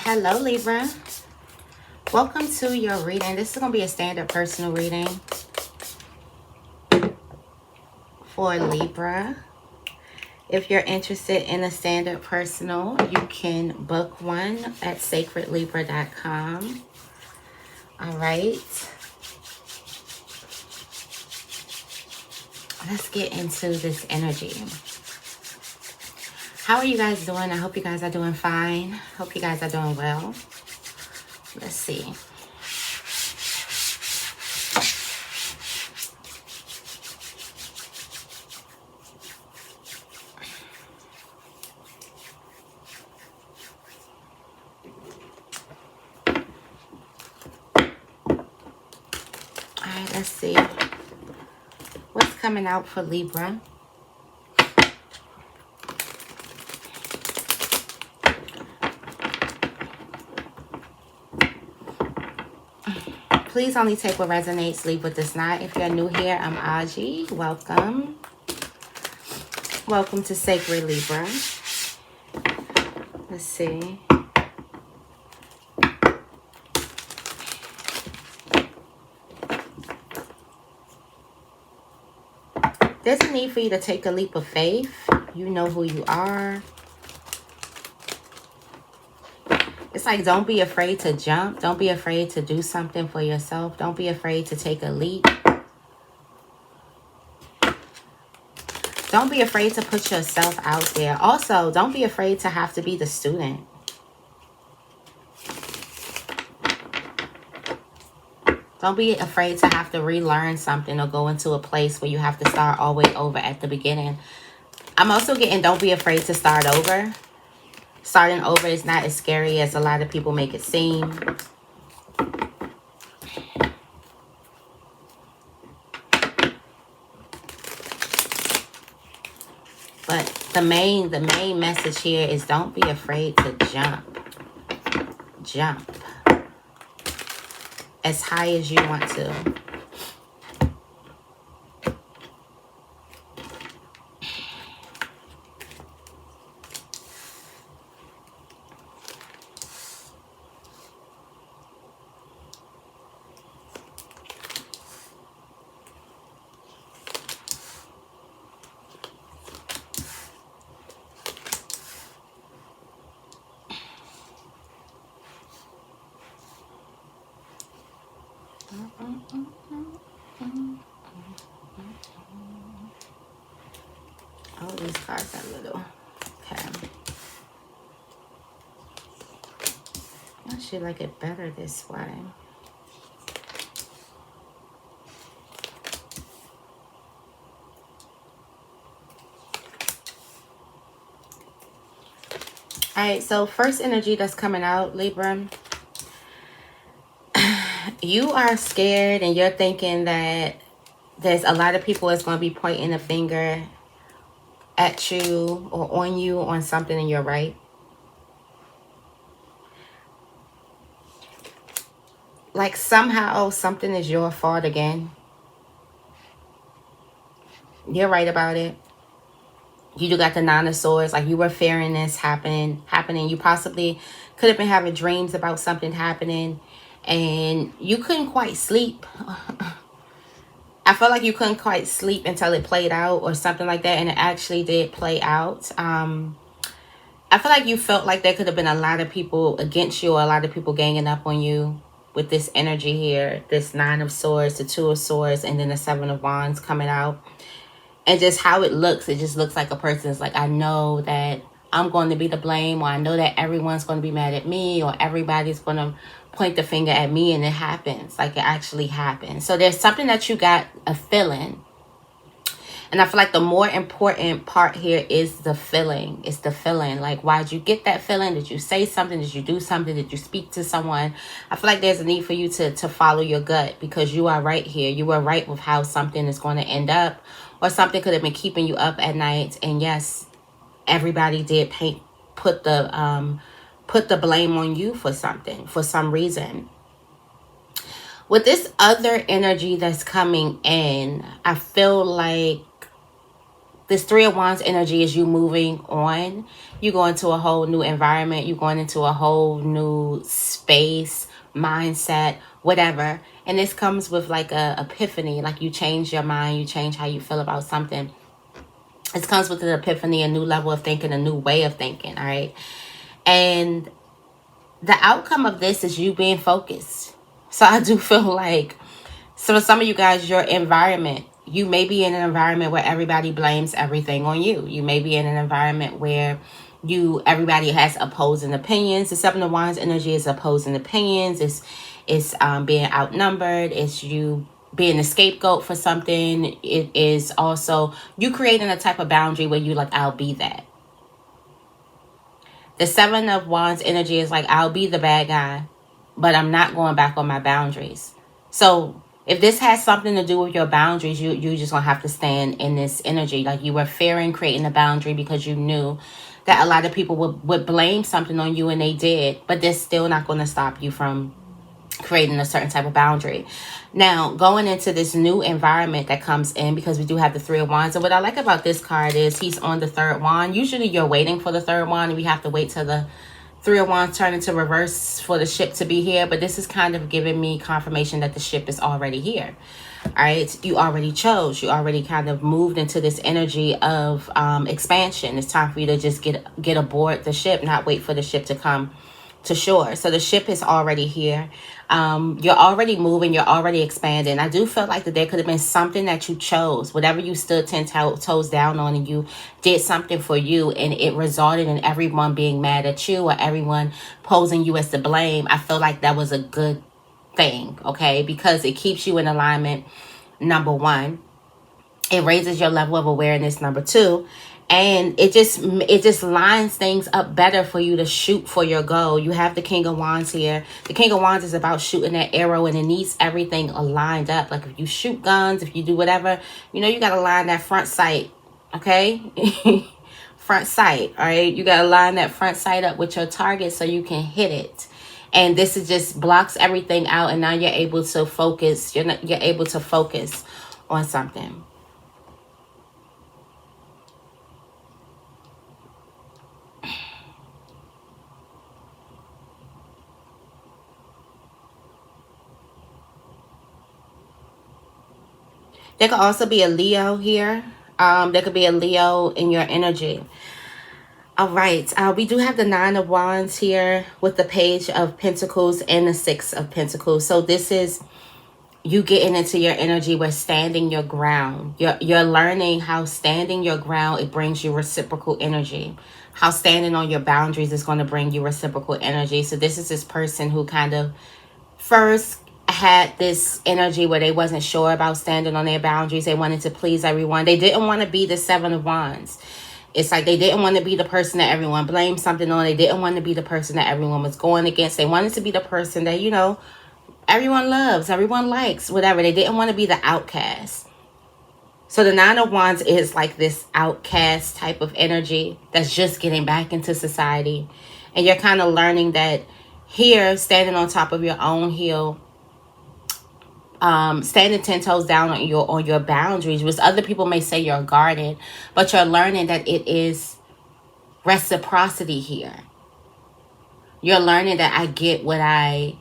Hello, Libra. Welcome to your reading. This is going to be a standard personal reading for Libra. If you're interested in a standard personal, you can book one at sacredlibra.com. All right. Let's get into this energy. How are you guys doing? I hope you guys are doing fine. Hope you guys are doing well. Let's see. All right, let's see. What's coming out for Libra? Please only take what resonates, leave what does not. If you're new here, I'm Auji. Welcome. Welcome to Sacred Libra. Let's see. There's a need for you to take a leap of faith. You know who you are. It's like, don't be afraid to jump. Don't be afraid to do something for yourself. Don't be afraid to take a leap. Don't be afraid to put yourself out there. Also, don't be afraid to have to be the student. Don't be afraid to have to relearn something or go into a place where you have to start all the way over at the beginning. I'm also getting, don't be afraid to start over. Starting over is not as scary as a lot of people make it seem. But the main message here is don't be afraid to jump. Jump. As high as you want to. Oh, these cards are little. Okay. I should like it better this way. Alright, so first energy that's coming out, Libra. You are scared and you're thinking that there's a lot of people that's going to be pointing a finger at you or on you on something and you're right. Like somehow something is your fault again. You're right about it. You do got the Nine of Swords. Like you were fearing this happening. You possibly could have been having dreams about something happening and you couldn't quite sleep. I felt like you couldn't quite sleep until it played out or something like that. And it actually did play out. I feel like you felt like there could have been a lot of people against you or a lot of people ganging up on you with this energy here. This Nine of Swords, the Two of Swords, and then the Seven of Wands coming out. And just how it just looks like a person's like, I know that I'm going to be the blame, or I know that everyone's going to be mad at me, or everybody's going to point the finger at me, and it happens. Like it actually happens. So there's something that you got a feeling. And I feel like the more important part here is the feeling. It's the feeling. Like, why'd you get that feeling? Did you say something? Did you do something? Did you speak to someone? I feel like there's a need for you to follow your gut, because you are right here. You were right with how something is going to end up, or something could have been keeping you up at night. And yes, everybody did put the blame on you for something, for some reason. With this other energy that's coming in, I feel like this Three of Wands energy is you moving on. You go into a whole new environment. You're going into a whole new space, mindset, whatever. And this comes with like a epiphany. Like you change your mind. You change how you feel about something. It comes with an epiphany, a new level of thinking, a new way of thinking. All right. And the outcome of this is you being focused. So I do feel like, so for some of you guys, your environment, you may be in an environment where everybody blames everything on you. You may be in an environment where everybody has opposing opinions. The Seven of Wands energy is opposing opinions. It's being outnumbered. It's you being the scapegoat for something. It is also you creating a type of boundary where you like, I'll be that. The Seven of Wands energy is like, I'll be the bad guy, but I'm not going back on my boundaries. So if this has something to do with your boundaries, you just going to have to stand in this energy. Like you were fearing creating a boundary because you knew that a lot of people would blame something on you, and they did. But they're still not going to stop you from creating a certain type of boundary. Now, going into this new environment that comes in, because we do have the Three of Wands. And what I like about this card is he's on the third wand. Usually you're waiting for the third wand, and we have to wait till the Three of Wands turn into reverse for the ship to be here. But this is kind of giving me confirmation that the ship is already here. All right, you already chose. You already kind of moved into this energy of expansion. It's time for you to just get aboard the ship, not wait for the ship to come to shore. So the ship is already here. You're already moving. You're already expanding. I do feel like that there could have been something that you chose, whatever you stood 10 toes down on, and you did something for you, and it resulted in everyone being mad at you or everyone posing you as the blame. I feel like that was a good thing, okay? Because it keeps you in alignment, number one. It raises your level of awareness, number two. And it just lines things up better for you to shoot for your goal. You have the King of Wands here. The King of Wands is about shooting that arrow, and it needs everything aligned up. Like if you shoot guns, if you do whatever, you know, you got to line that front sight, okay? Front sight, all right? You got to line that front sight up with your target so you can hit it. And this is just blocks everything out, and now you're able to focus. You're able to focus on something. There could also be a Leo here. There could be a Leo in your energy. All right. We do have the Nine of Wands here with the Page of Pentacles and the Six of Pentacles. So this is you getting into your energy where standing your ground. You're learning how standing your ground, it brings you reciprocal energy. How standing on your boundaries is going to bring you reciprocal energy. So this is this person who kind of first had this energy where they wasn't sure about standing on their boundaries. They wanted to please everyone. They didn't want to be the Seven of Wands. It's like they didn't want to be the person that everyone blamed something on. They didn't want to be the person that everyone was going against. They wanted to be the person that, you know, everyone loves, everyone likes, whatever. They didn't want to be the outcast. So the Nine of Wands is like this outcast type of energy that's just getting back into society. And you're kind of learning that here, standing on top of your own heel, standing 10 toes down on your boundaries, which other people may say you're guarded, but you're learning that it is reciprocity here. You're learning that I get what I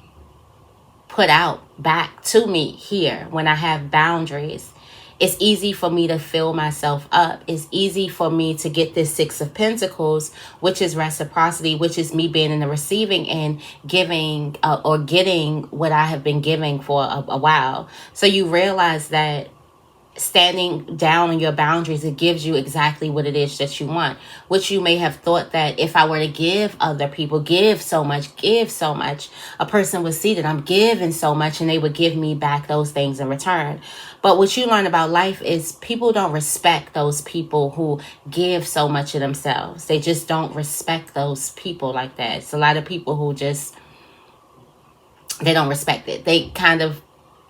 put out back to me here when I have boundaries. It's easy for me to fill myself up. It's easy for me to get this Six of Pentacles, which is reciprocity, which is me being in the receiving end, giving or getting what I have been giving for a while. So you realize that standing down on your boundaries, it gives you exactly what it is that you want, which you may have thought that if I were to give other people, give so much, a person would see that I'm giving so much and they would give me back those things in return. But what you learn about life is people don't respect those people who give so much of themselves. They just don't respect those people like that. It's a lot of people who just, they don't respect it. They kind of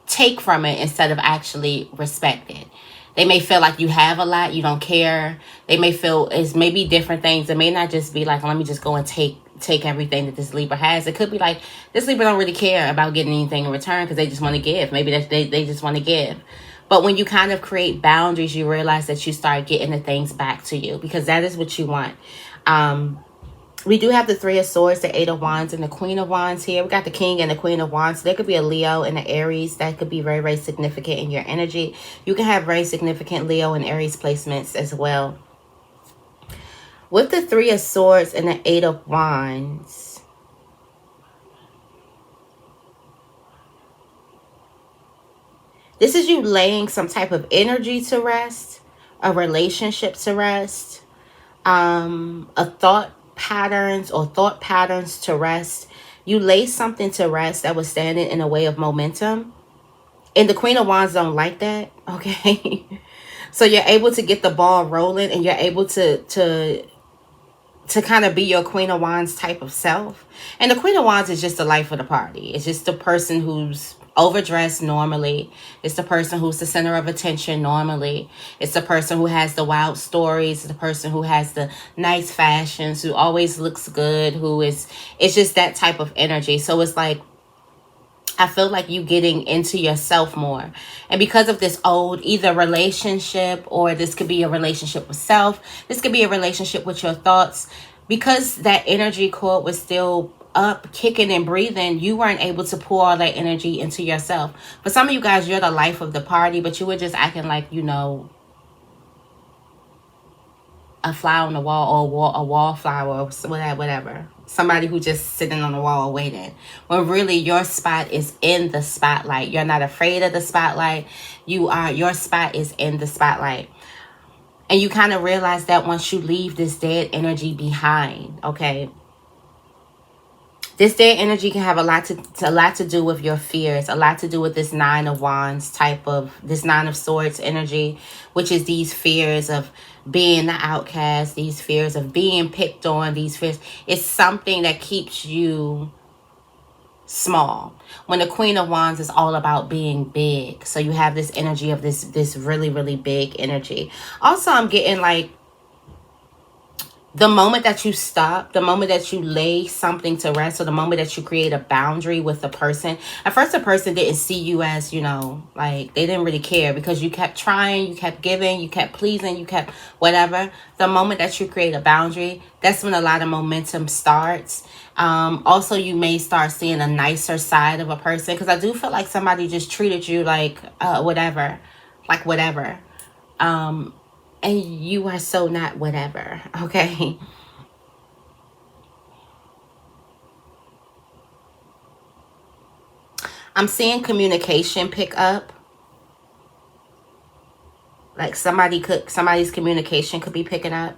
take from it instead of actually respect it. They may feel like you have a lot, you don't care. They may feel it's maybe different things. It may not just be like, let me just go and take everything that this Libra has. It could be like this Libra don't really care about getting anything in return because they just want to give. Maybe they just want to give. But when you kind of create boundaries, you realize that you start getting the things back to you, because that is what you want. We do have the Three of Swords, the Eight of Wands, and the Queen of Wands here. We got the King and the Queen of Wands. So there could be a Leo and an Aries. That could be very, very significant in your energy. You can have very significant Leo and Aries placements as well. With the Three of Swords and the Eight of Wands, this is you laying some type of energy to rest, a relationship to rest, a thought patterns to rest. You lay something to rest that was standing in a way of momentum. And the Queen of Wands don't like that, okay? So you're able to get the ball rolling, and you're able to kind of be your Queen of Wands type of self. And the Queen of Wands is just the life of the party. It's just the person who's overdressed normally. It's the person who's the center of attention normally. It's the person who has the wild stories. It's the person who has the nice fashions, who always looks good, it's just that type of energy. So it's like, I feel like you getting into yourself more. And because of this old either relationship, or this could be a relationship with self, this could be a relationship with your thoughts, because that energy cord was still up, kicking and breathing, you weren't able to pour all that energy into yourself. For some of you guys, you're the life of the party, but you were just acting like, a fly on the wall, or a wallflower, or whatever. Somebody who just sitting on the wall waiting. When really your spot is in the spotlight. You're not afraid of the spotlight. Your spot is in the spotlight. And you kind of realize that once you leave this dead energy behind, okay? This dead energy can have a lot to do with your fears, a lot to do with this Nine of Wands this Nine of Swords energy, which is these fears of being the outcast, these fears of being picked on, these fears. It's something that keeps you small. When the Queen of Wands is all about being big. So you have this energy of this really, really big energy. Also, I'm getting like, the moment that you stop, the moment that you lay something to rest, or the moment that you create a boundary with a person. At first, the person didn't see you as, like they didn't really care, because you kept trying, you kept giving, you kept pleasing, you kept whatever. The moment that you create a boundary, that's when a lot of momentum starts. Also, you may start seeing a nicer side of a person, because I do feel like somebody just treated you like whatever. And you are so not whatever, okay? I'm seeing communication pick up. Like somebody's communication could be picking up.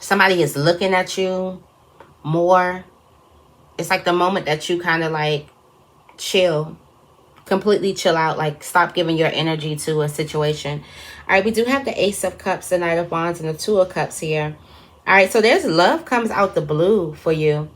Somebody is looking at you more. It's like the moment that you kind of like chill, completely chill out, like stop giving your energy to a situation. All right, we do have the Ace of Cups, the Knight of Wands, and the Two of Cups here. All right, so there's love comes out the blue for you.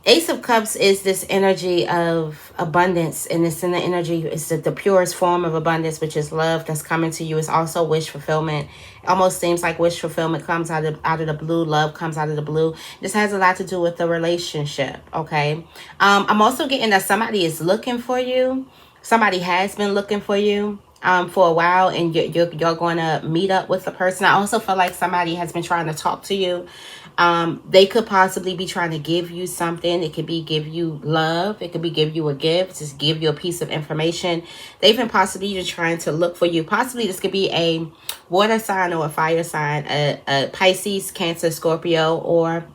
Ace of Cups is this energy of abundance, and it's in the energy, it's the purest form of abundance, which is love that's coming to you. It's also wish fulfillment. It almost seems like wish fulfillment comes out of the blue. Love comes out of the blue. This has a lot to do with the relationship, okay? I'm also getting that somebody is looking for you. Somebody has been looking for you for a while, and you're going to meet up with the person. I also feel like somebody has been trying to talk to you. They could possibly be trying to give you something. It could be give you love. It could be give you a gift, just give you a piece of information. They've been possibly even trying to look for you. Possibly this could be a water sign or a fire sign, a Pisces, Cancer, Scorpio, or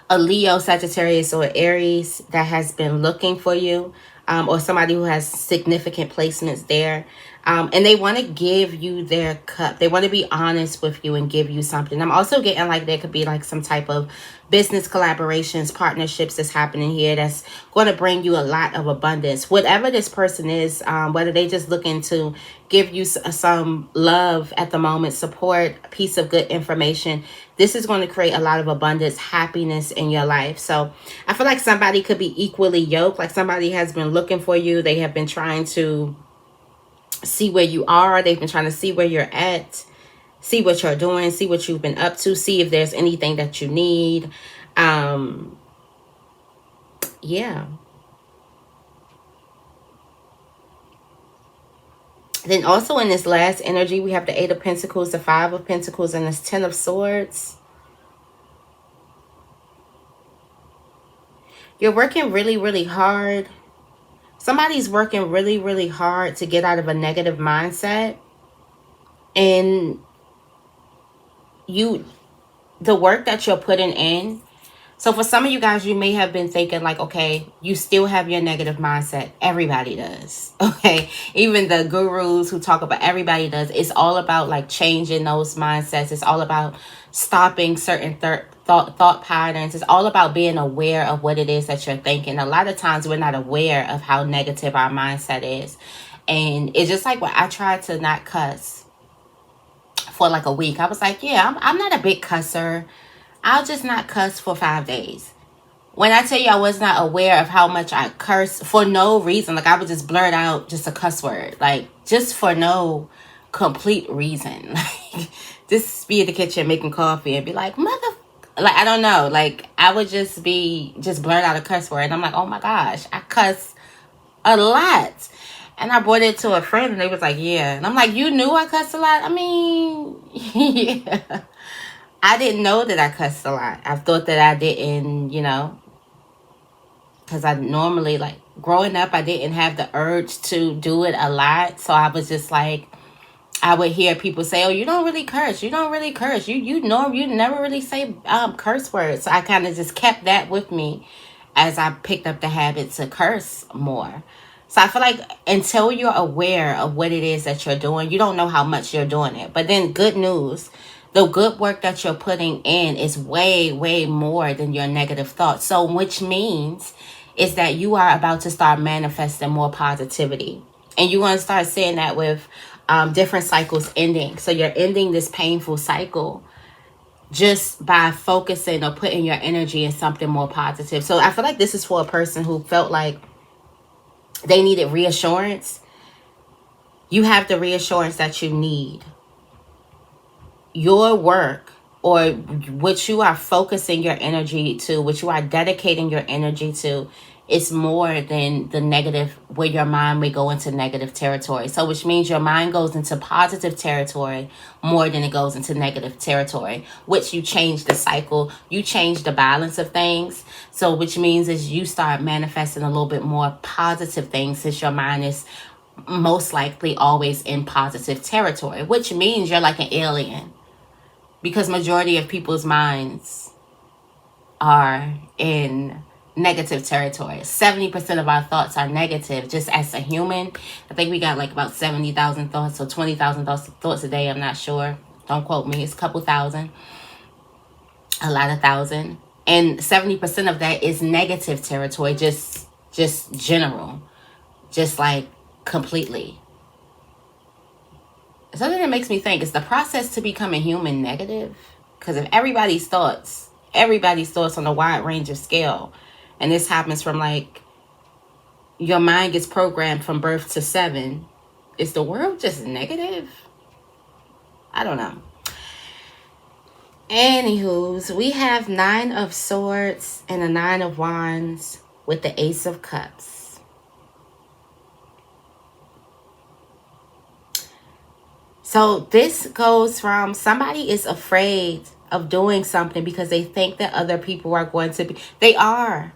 a Leo, Sagittarius, or Aries that has been looking for you, or somebody who has significant placements there. And they want to give you their cup. They want to be honest with you and give you something. I'm also getting like there could be like some type of business collaborations, partnerships that's happening here that's going to bring you a lot of abundance. Whatever this person is, whether they just looking to give you some love at the moment, support, a piece of good information, this is going to create a lot of abundance, happiness in your life. So I feel like somebody could be equally yoked. Like somebody has been looking for you. They have been trying to see where you are. They've been trying to see where you're at, see what you're doing, see what you've been up to, see if there's anything that you need. Yeah. Then also in this last energy, we have the Eight of Pentacles, the Five of Pentacles, and this Ten of Swords. You're working really, really hard. Somebody's working really, really hard to get out of a negative mindset. And the work that you're putting in. So for some of you guys, you may have been thinking like, okay, you still have your negative mindset. Everybody does. Okay. Even the gurus who talk about, everybody does. It's all about like changing those mindsets. It's all about stopping certain thought patterns. It's all about being aware of what it is that you're thinking. A lot of times we're not aware of how negative our mindset is. And it's just like when I tried to not cuss for like a week. I was like, yeah, I'm not a big cusser. I'll just not cuss for 5 days. When I tell you I was not aware of how much I curse for no reason. Like I would just blurt out just a cuss word. Like just for no complete reason. Like just be in the kitchen making coffee and be like, like I don't know. Like I would just blurt out a cuss word. And I'm like, oh my gosh, I cuss a lot. And I brought it to a friend and they was like, yeah. And I'm like, you knew I cussed a lot? I mean, yeah. I didn't know that I cussed a lot. I thought that I didn't, because I normally, like, growing up, I didn't have the urge to do it a lot. So I was just like, I would hear people say, oh, you don't really curse. You don't really curse. You never really say curse words. So I kind of just kept that with me as I picked up the habit to curse more. So I feel like until you're aware of what it is that you're doing, you don't know how much you're doing it. But then good news, the good work that you're putting in is way, way more than your negative thoughts. So which means is that you are about to start manifesting more positivity. And you're going to start seeing that with different cycles ending. So you're ending this painful cycle just by focusing or putting your energy in something more positive. So I feel like this is for a person who felt like they needed reassurance. You have the reassurance that you need. Your work or what you are focusing your energy to, what you are dedicating your energy to, is more than the negative, where your mind may go into negative territory. So which means your mind goes into positive territory more than it goes into negative territory, which you change the cycle, you change the balance of things. So which means is you start manifesting a little bit more positive things, since your mind is most likely always in positive territory, which means you're like an alien. Because majority of people's minds are in negative territory. 70% of our thoughts are negative. Just as a human, I think we got like about 70,000 thoughts or 20,000 thoughts a day. I'm not sure. Don't quote me. It's a couple thousand. A lot of thousand. And 70% of that is negative territory. Just general. Just like completely. Something that makes me think, is the process to becoming human negative? Because if everybody's thoughts on a wide range of scale, and this happens from like your mind gets programmed from birth to 7, is the world just negative? I don't know. Anywho's, we have 9 of Swords and a 9 of Wands with the Ace of Cups. So this goes from somebody is afraid of doing something because they think that other people are going to be. They are.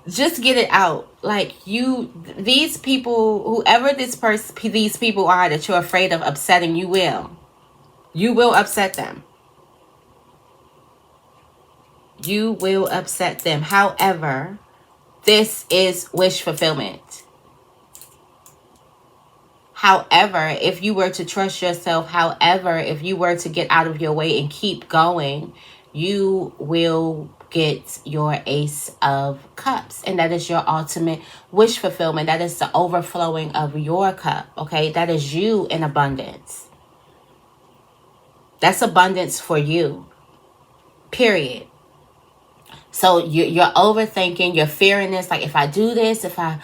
Just get it out. Like these people, whoever these people are that you're afraid of upsetting, you will upset them. You will upset them. However, this is wish fulfillment. However, if you were to trust yourself, however, if you were to get out of your way and keep going, you will get your Ace of Cups. And that is your ultimate wish fulfillment. That is the overflowing of your cup. Okay. That is you in abundance. That's abundance for you. Period. So you're overthinking, you're fearing this. Like, if I do this, if I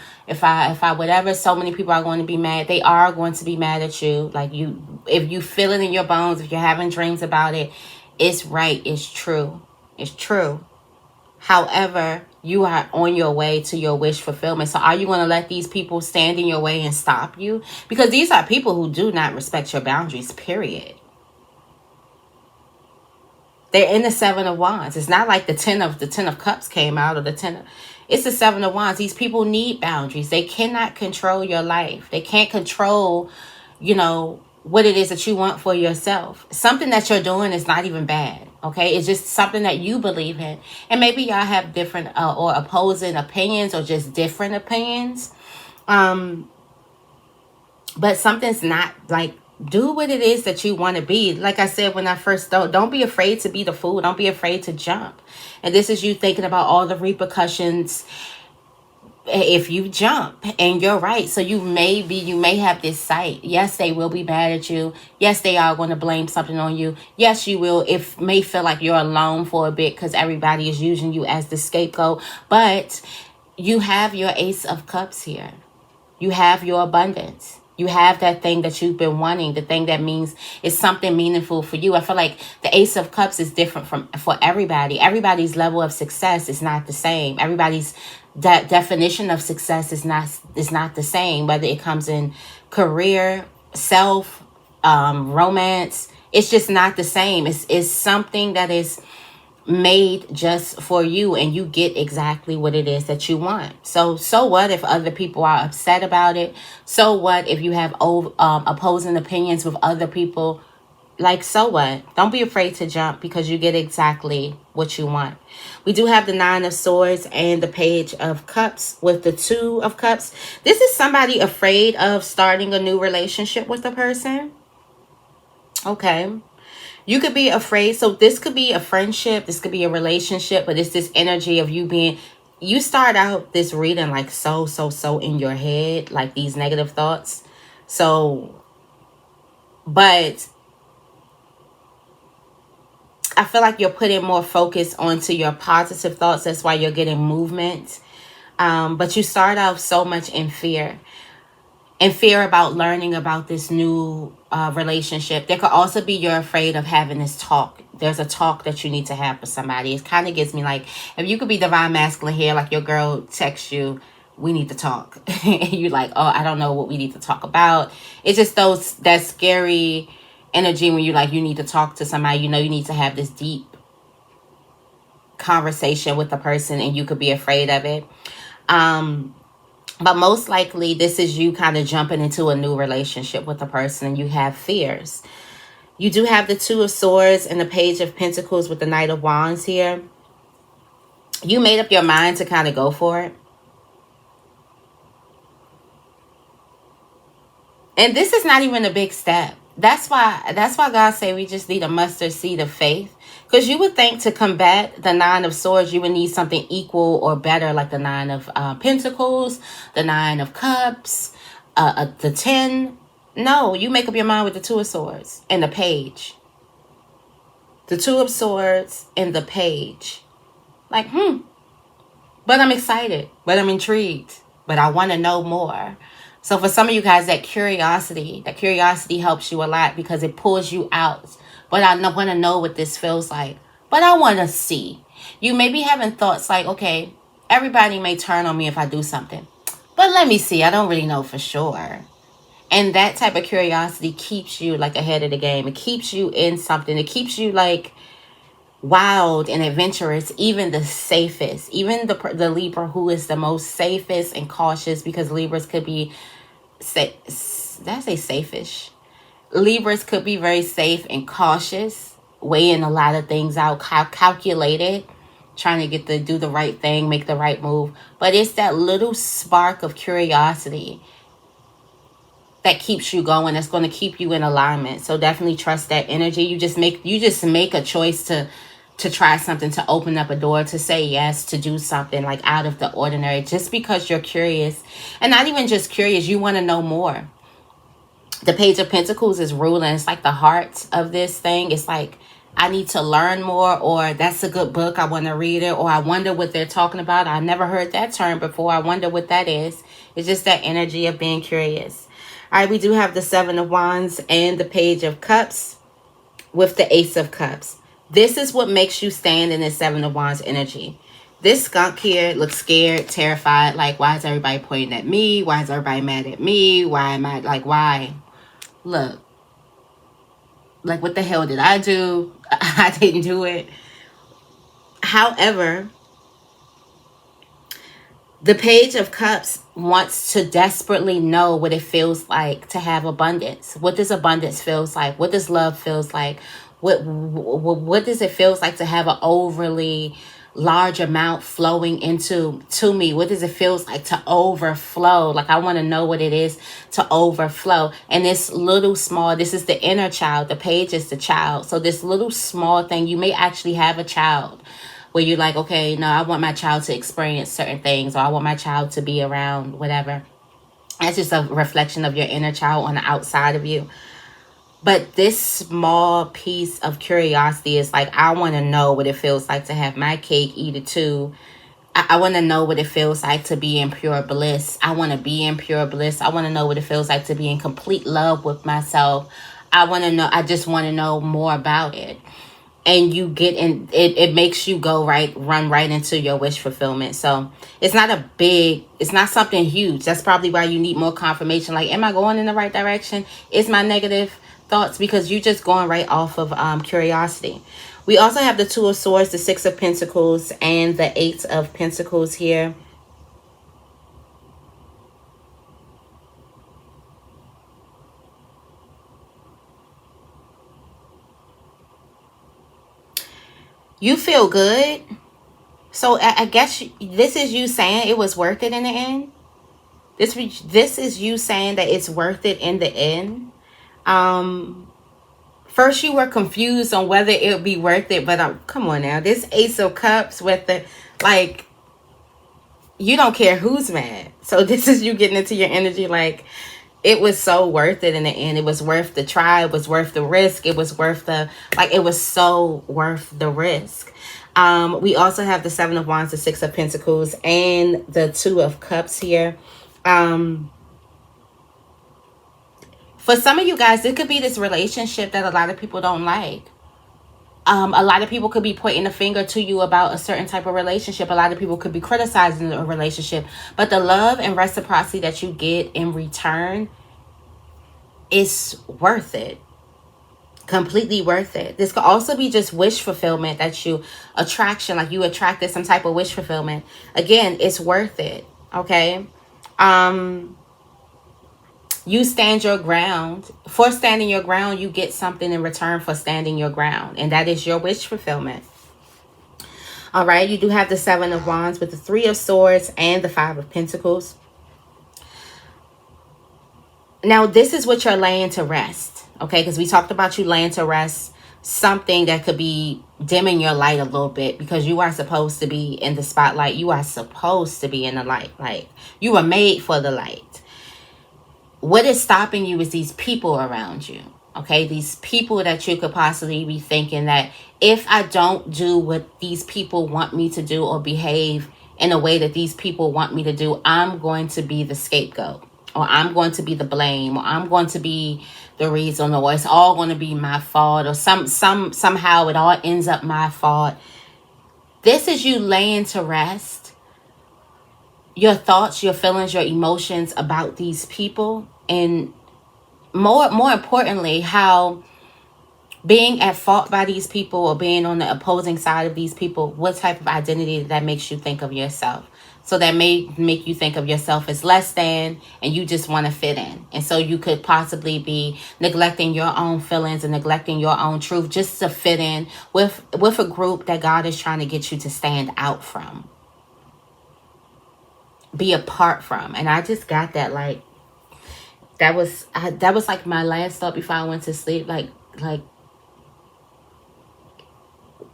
whatever, so many people are going to be mad. They are going to be mad at you. Like, if you feel it in your bones, if you're having dreams about it, it's right. It's true. It's true. However, you are on your way to your wish fulfillment. So are you going to let these people stand in your way and stop you? Because these are people who do not respect your boundaries, period. They're in the Seven of Wands. It's not like the Ten of Cups came out, or the it's the Seven of Wands. These people need boundaries. They cannot control your life. They can't control, what it is that you want for yourself. Something that you're doing is not even bad. Okay, it's just something that you believe in, and maybe y'all have different or opposing opinions, or just different opinions. But something's not like. Do what it is that you want to be. Like I said when I first don't be afraid to be the fool. Don't be afraid to jump. And this is you thinking about all the repercussions if you jump. And you're right. So you may have this sight. Yes, they will be mad at you. Yes, they are going to blame something on you. Yes, you will. It may feel like you're alone for a bit because everybody is using you as the scapegoat. But you have your Ace of Cups here. You have your abundance. You have that thing that you've been wanting, the thing that means it's something meaningful for you. I feel like the Ace of Cups is different for everybody. Everybody's level of success is not the same. Everybody's definition of success is not the same, whether it comes in career, self, romance. It's just not the same. It's something that is made just for you, and you get exactly what it is that you want. So what if other people are upset about it? So what if you have opposing opinions with other people? Like, so what? Don't be afraid to jump, because you get exactly what you want. We do have the Nine of Swords and the Page of Cups with the Two of Cups. This is somebody afraid of starting a new relationship with a person. Okay. You could be afraid. So this could be a friendship. This could be a relationship. But it's this energy of you start out this reading like so in your head. Like these negative thoughts. So, but I feel like you're putting more focus onto your positive thoughts. That's why you're getting movement. But you start out so much in fear. And fear about learning about this new relationship. There could also be you're afraid of having this talk. There's a talk that you need to have with somebody. It kind of gives me like, if you could be divine masculine here, like your girl texts you, we need to talk. And you're like, oh, I don't know what we need to talk about. It's just that scary energy when you need to talk to somebody. You need to have this deep conversation with the person, and you could be afraid of it. But most likely, this is you kind of jumping into a new relationship with a person, and you have fears. You do have the Two of Swords and the Page of Pentacles with the Knight of Wands here. You made up your mind to kind of go for it. And this is not even a big step. That's why God say we just need a mustard seed of faith. Because you would think to combat the Nine of Swords, you would need something equal or better, like the Nine of Pentacles, the Nine of Cups, the 10. No, you make up your mind with the Two of Swords and the Page. The Two of Swords and the Page. Like, But I'm excited. But I'm intrigued. But I want to know more. So for some of you guys, that curiosity helps you a lot, because it pulls you out. But I want to know what this feels like. But I want to see. You may be having thoughts like, okay, everybody may turn on me if I do something. But let me see. I don't really know for sure. And that type of curiosity keeps you like ahead of the game. It keeps you in something. It keeps you like wild and adventurous. Even the safest. Even the Libra, who is the most safest and cautious, because Libras could be, did I say safe-ish? Libras could be very safe and cautious, weighing a lot of things out, calculated, trying to do the right thing, make the right move. But it's that little spark of curiosity that keeps you going, that's going to keep you in alignment. So definitely trust that energy. You just make a choice to try something, to open up a door, to say yes, to do something like out of the ordinary, just because you're curious. And not even just curious, you want to know more. The Page of Pentacles is ruling. It's like the heart of this thing. It's like, I need to learn more, or that's a good book, I want to read it, or I wonder what they're talking about. I never heard that term before. I wonder what that is. It's just that energy of being curious. All right, we do have the Seven of Wands and the Page of Cups with the Ace of Cups. This is what makes you stand in the Seven of Wands energy. This skunk here looks scared, terrified. Like, why is everybody pointing at me? Why is everybody mad at me? Why am I, like, why? Look, like, what the hell did I do? I didn't do it. However, the Page of Cups wants to desperately know what it feels like to have abundance. What does abundance feels like? What does love feels like? What does it feels like to have an overly large amount flowing into me? What does it feels like to overflow? Like, I want to know what it is to overflow. And this little small, this is the inner child. The page is the child. So this little small thing, you may actually have a child where you're like, okay, no, I want my child to experience certain things, or I want my child to be around whatever. That's just a reflection of your inner child on the outside of you. But this small piece of curiosity is like, I want to know what it feels like to have my cake, eat it too. I want to know what it feels like to be in pure bliss. I want to be in pure bliss. I want to know what it feels like to be in complete love with myself. I just want to know more about it. And you get in, it makes you run right into your wish fulfillment. So it's not something huge. That's probably why you need more confirmation. Like, am I going in the right direction? Is my negative thoughts? Because you're just going right off of curiosity. We also have the Two of Swords, the Six of Pentacles, and the Eight of Pentacles here. You feel good. So I guess this is you saying it was worth it in the end. This is you saying that it's worth it in the end. First you were confused on whether it would be worth it, but come on now. This Ace of Cups with the, like, you don't care who's mad. So this is you getting into your energy like, it was so worth it in the end. It was worth the try. It was worth the risk. It was worth it was so worth the risk. We also have the Seven of Wands, the Six of Pentacles, and the Two of Cups here. For some of you guys, it could be this relationship that a lot of people don't like. A lot of people could be pointing a finger to you about a certain type of relationship. A lot of people could be criticizing a relationship. But the love and reciprocity that you get in return is worth it. Completely worth it. This could also be just wish fulfillment, that you attracted some type of wish fulfillment. Again, it's worth it. Okay. You stand your ground. For standing your ground, you get something in return for standing your ground, and that is your wish fulfillment. All right, you do have the Seven of Wands with the Three of Swords and the Five of Pentacles. Now, this is what you're laying to rest, okay? Because we talked about you laying to rest something that could be dimming your light a little bit, because you are supposed to be in the spotlight. You are supposed to be in the light. Like, you were made for the light. What is stopping you is these people around you, okay? These people that you could possibly be thinking that if I don't do what these people want me to do or behave in a way that these people want me to do, I'm going to be the scapegoat, or I'm going to be the blame, or I'm going to be the reason, or it's all going to be my fault, or somehow it all ends up my fault. This is you laying to rest your thoughts, your feelings, your emotions about these people, and more importantly, how being at fault by these people or being on the opposing side of these people, what type of identity that makes you think of yourself. So that may make you think of yourself as less than, and you just want to fit in. And so you could possibly be neglecting your own feelings and neglecting your own truth just to fit in with a group that God is trying to get you to stand out from, be apart from. And I just got that, like, that was like my last thought before I went to sleep. Like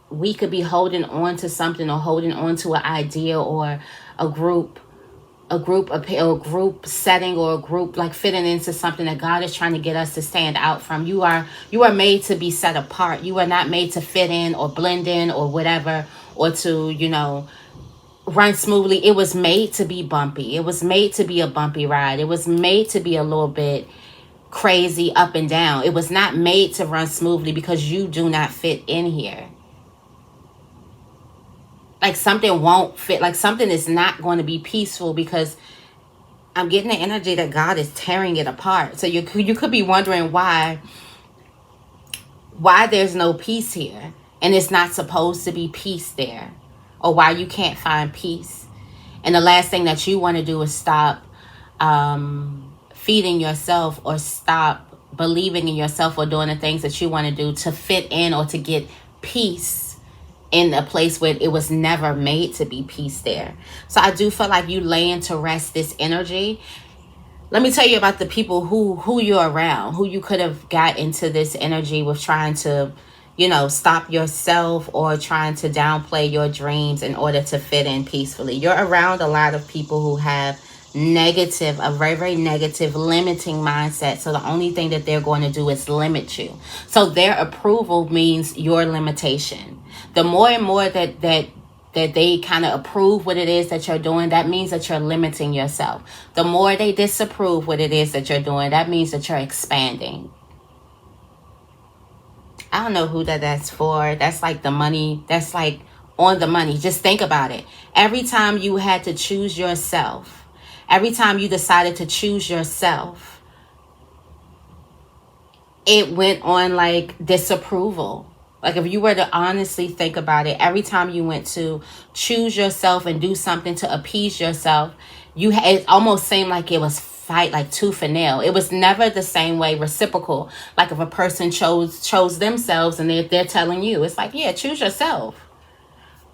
we could be holding on to something, or holding on to an idea, or a group, a group setting, or a group, like fitting into something that God is trying to get us to stand out from. You are made to be set apart. You are not made to fit in or blend in or whatever, or to, run smoothly. It was made to be bumpy. It was made to be a bumpy ride. It was made to be a little bit crazy up and down. It was not made to run smoothly, because you do not fit in here. Like something won't fit, like something is not going to be peaceful, because I'm getting the energy that God is tearing it apart. So you could be wondering why there's no peace here, and it's not supposed to be peace there, or why you can't find peace. And the last thing that you want to do is stop feeding yourself, or stop believing in yourself, or doing the things that you want to do to fit in, or to get peace in a place where it was never made to be peace there. So I do feel like you laying to rest this energy. Let me tell you about the people who you're around, who you could have got into this energy with, trying to, stop yourself, or trying to downplay your dreams in order to fit in peacefully. You're around a lot of people who have a very, very negative, limiting mindset. So the only thing that they're going to do is limit you. So their approval means your limitation. The more and more that they kind of approve what it is that you're doing, that means that you're limiting yourself. The more they disapprove what it is that you're doing, that means that you're expanding. I don't know who that's for. That's like the money. That's like on the money. Just think about it. Every time you had to choose yourself, every time you decided to choose yourself, it went on like disapproval. Like if you were to honestly think about it, every time you went to choose yourself and do something to appease yourself, it almost seemed like it was fight like tooth and nail. It was never the same way reciprocal. Like if a person chose themselves, and they're telling you, it's like, yeah, choose yourself.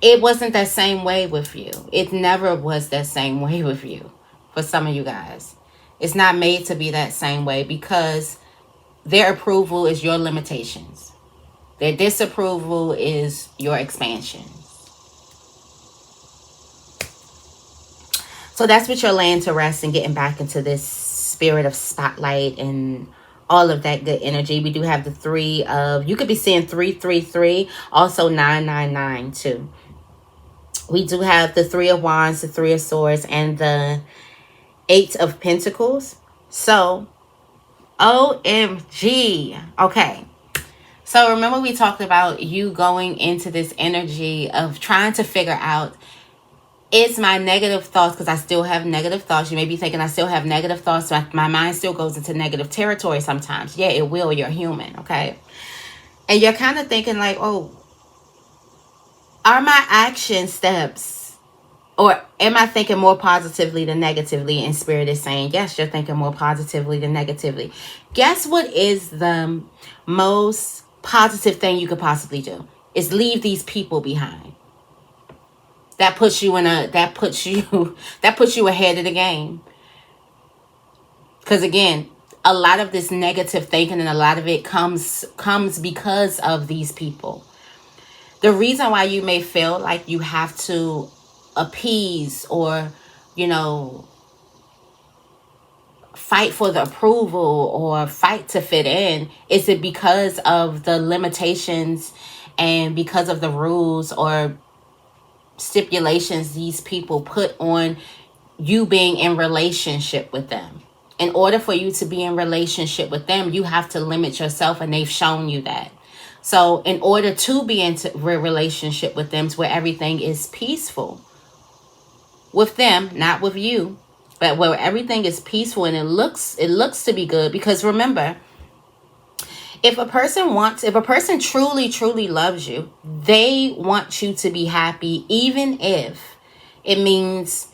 It wasn't that same way with you. It never was that same way with you. For some of you guys, it's not made to be that same way, because their approval is your limitations. Their disapproval is your expansion. So that's what you're laying to rest, and getting back into this spirit of spotlight and all of that good energy. We do have the three of, you could be seeing 333, also 999 too. We do have the Three of Wands, the Three of Swords, and the Eight of Pentacles. So, OMG. Okay. So remember we talked about you going into this energy of trying to figure out, is my negative thoughts, because I still have negative thoughts. You may be thinking I still have negative thoughts. So my mind still goes into negative territory sometimes. Yeah, it will. You're human, okay? And you're kind of thinking like, oh, are my action steps, or am I thinking more positively than negatively? And Spirit is saying, yes, you're thinking more positively than negatively. Guess what is the most positive thing you could possibly do? Is leave these people behind. That puts you ahead of the game. Because again, a lot of this negative thinking, and a lot of it comes because of these people. The reason why you may feel like you have to appease, or, fight for the approval, or fight to fit in, is it because of the limitations, and because of the rules or stipulations these people put on you being in relationship with them? In order for you to be in relationship with them, you have to limit yourself, and they've shown you that. So in order to be in relationship with them, to where everything is peaceful with them, not with you, but where everything is peaceful and it looks to be good. Because remember, if a person truly loves you, they want you to be happy, even if it means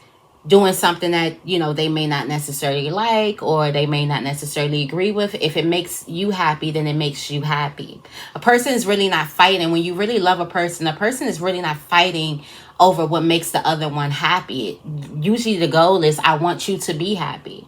doing something that, they may not necessarily like, or they may not necessarily agree with. If it makes you happy, then it makes you happy. A person is really not fighting. When you really love a person is really not fighting over what makes the other one happy. Usually the goal is, I want you to be happy.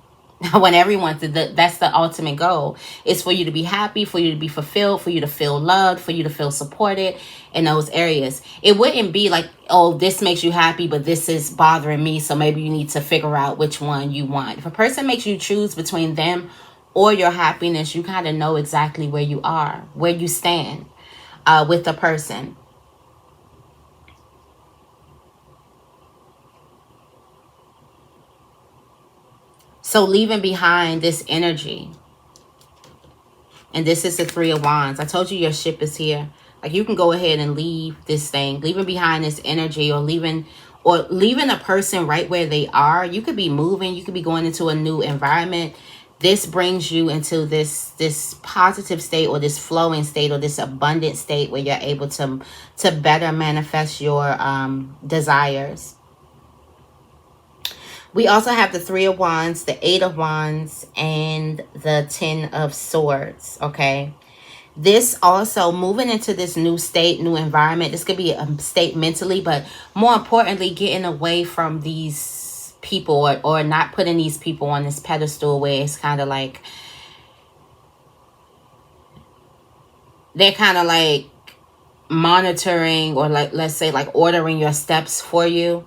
When everyone's that's the ultimate goal, is for you to be happy, for you to be fulfilled, for you to feel loved, for you to feel supported in those areas. It wouldn't be like, oh, this makes you happy but this is bothering me, so maybe you need to figure out which one you want. If a person makes you choose between them or your happiness, you kind of know exactly where you are, where you stand with the person. So leaving behind this energy, and this is the Three of Wands. I told you your ship is here. Like, you can go ahead and leave this thing, leaving behind this energy, or leaving a person right where they are. You could be moving, you could be going into a new environment. This brings you into this positive state, or this flowing state, or this abundant state where you're able to better manifest your desires. We also have the Three of Wands, the Eight of Wands, and the Ten of Swords, okay? This also, moving into this new state, new environment, this could be a state mentally, but more importantly, getting away from these people, or not putting these people on this pedestal where it's kind of like, they're kind of like monitoring, or like, let's say, like ordering your steps for you.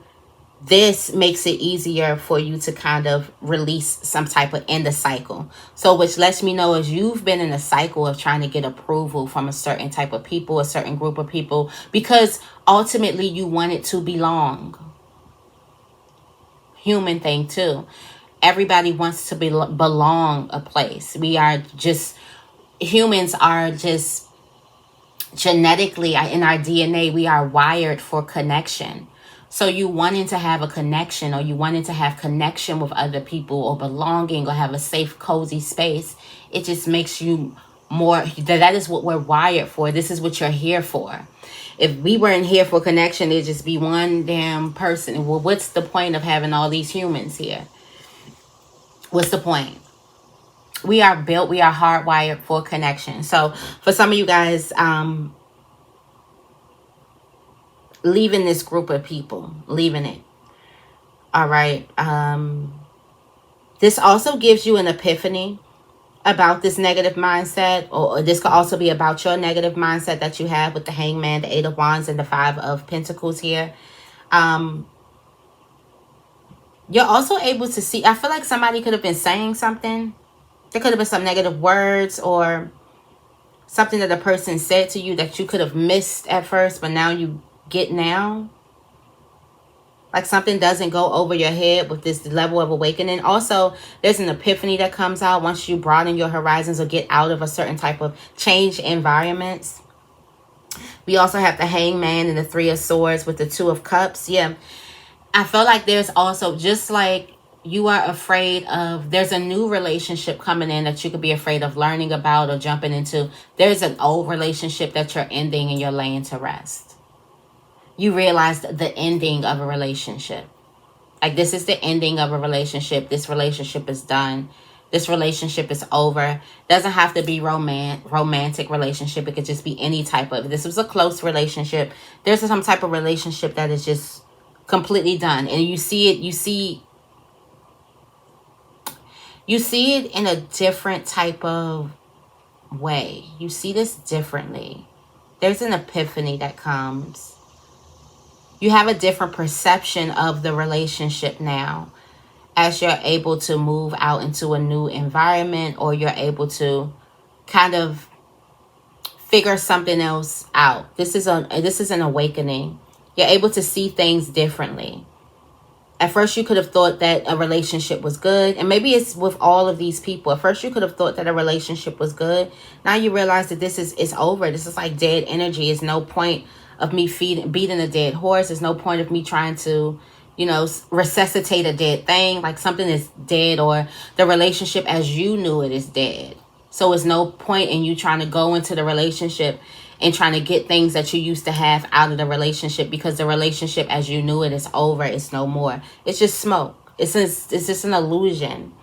This makes it easier for you to kind of release some type of end of cycle. So which lets me know is you've been in a cycle of trying to get approval from a certain type of people, a certain group of people, because ultimately you want it to belong. Human thing too. Everybody wants to belong a place. We are just, humans are just genetically, in our DNA, we are wired for connection. So you wanting to have a connection, or you wanting to have connection with other people, or belonging, or have a safe, cozy space, it just makes you more, that is what we're wired for. This is what you're here for. If we weren't here for connection, it'd just be one damn person. Well, what's the point of having all these humans here? What's the point? We are built, we are hardwired for connection. So for some of you guys, leaving this group of people, leaving it. All right. This also gives you an epiphany about this negative mindset, or this could also be about your negative mindset that you have with the Hangman, the Eight of Wands, and the Five of Pentacles here. You're also able to see, I feel like somebody could have been saying something. There could have been some negative words, or something that a person said to you that you could have missed at first, but now you get now. Like, something doesn't go over your head with this level of awakening. Also, there's an epiphany that comes out once you broaden your horizons, or get out of a certain type of change environments. We also have the Hangman and the Three of Swords with the Two of Cups. Yeah, I feel like there's also, just like you are afraid of, there's a new relationship coming in that you could be afraid of learning about or jumping into. There's an old relationship that you're ending and you're laying to rest. You realize the ending of a relationship. Like, this is the ending of a relationship. This relationship is done. This relationship is over. Doesn't have to be romantic relationship. It could just be any type of, this was a close relationship. There's some type of relationship that is just completely done. And you see it, you see it in a different type of way. You see this differently. There's an epiphany that comes. You have a different perception of the relationship now, as you're able to move out into a new environment, or you're able to kind of figure something else out. This is an awakening. You're able to see things differently. At first, you could have thought that a relationship was good. And maybe it's with all of these people. At first, you could have thought that a relationship was good. Now you realize that it's over. This is like dead energy. It's no point of me beating a dead horse. There's no point of me trying to, resuscitate a dead thing. Like, something is dead, or the relationship as you knew it is dead. So it's no point in you trying to go into the relationship and trying to get things that you used to have out of the relationship, because the relationship as you knew it is over. It's no more. It's just smoke. It's just an illusion.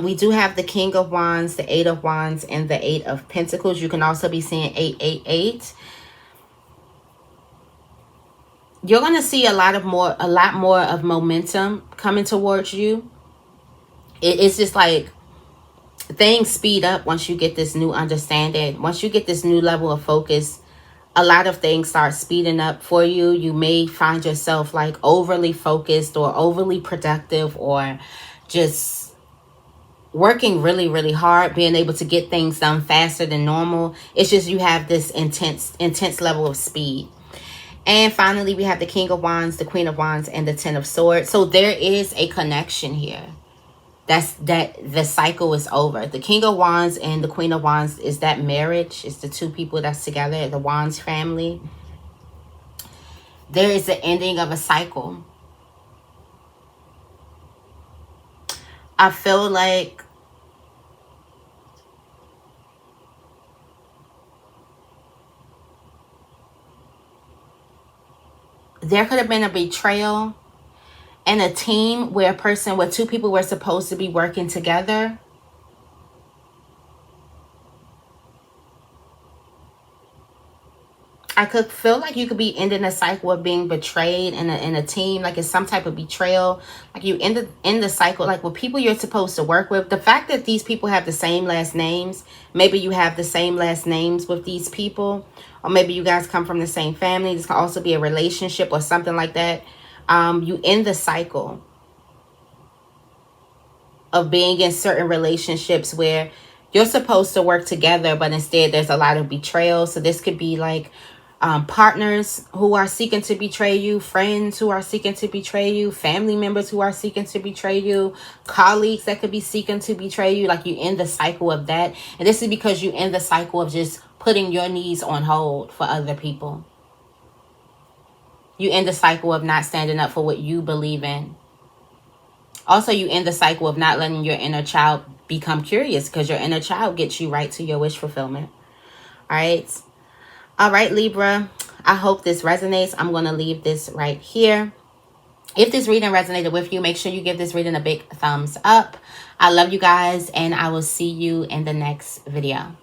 We do have the King of Wands, the Eight of Wands, and the Eight of Pentacles. You can also be seeing 888. You're going to see a lot more of momentum coming towards you. It's just like things speed up once you get this new understanding. Once you get this new level of focus, a lot of things start speeding up for you. You may find yourself like overly focused or overly productive, or just working really, really hard, being able to get things done faster than normal. It's just you have this intense level of speed. And finally, we have the King of Wands, the Queen of Wands, and the Ten of Swords. So there is a connection here. That the cycle is over. The King of Wands and the Queen of Wands is that marriage. It's the two people that's together, the Wands family. There is the ending of a cycle. I feel like there could have been a betrayal in a team where two people were supposed to be working together. I could feel like you could be ending a cycle of being betrayed in a team, like it's some type of betrayal. Like you end the cycle, like with people you're supposed to work with. The fact that these people have the same last names, maybe you have the same last names with these people, or maybe you guys come from the same family. This can also be a relationship or something like that. You end the cycle of being in certain relationships where you're supposed to work together, but instead there's a lot of betrayal. So this could be like partners who are seeking to betray you, friends who are seeking to betray you, family members who are seeking to betray you, colleagues that could be seeking to betray you. Like you end the cycle of that. And this is because you end the cycle of just putting your needs on hold for other people. You end the cycle of not standing up for what you believe in. Also, you end the cycle of not letting your inner child become curious, because your inner child gets you right to your wish fulfillment. All right. All right, Libra. I hope this resonates. I'm going to leave this right here. If this reading resonated with you, make sure you give this reading a big thumbs up. I love you guys, and I will see you in the next video.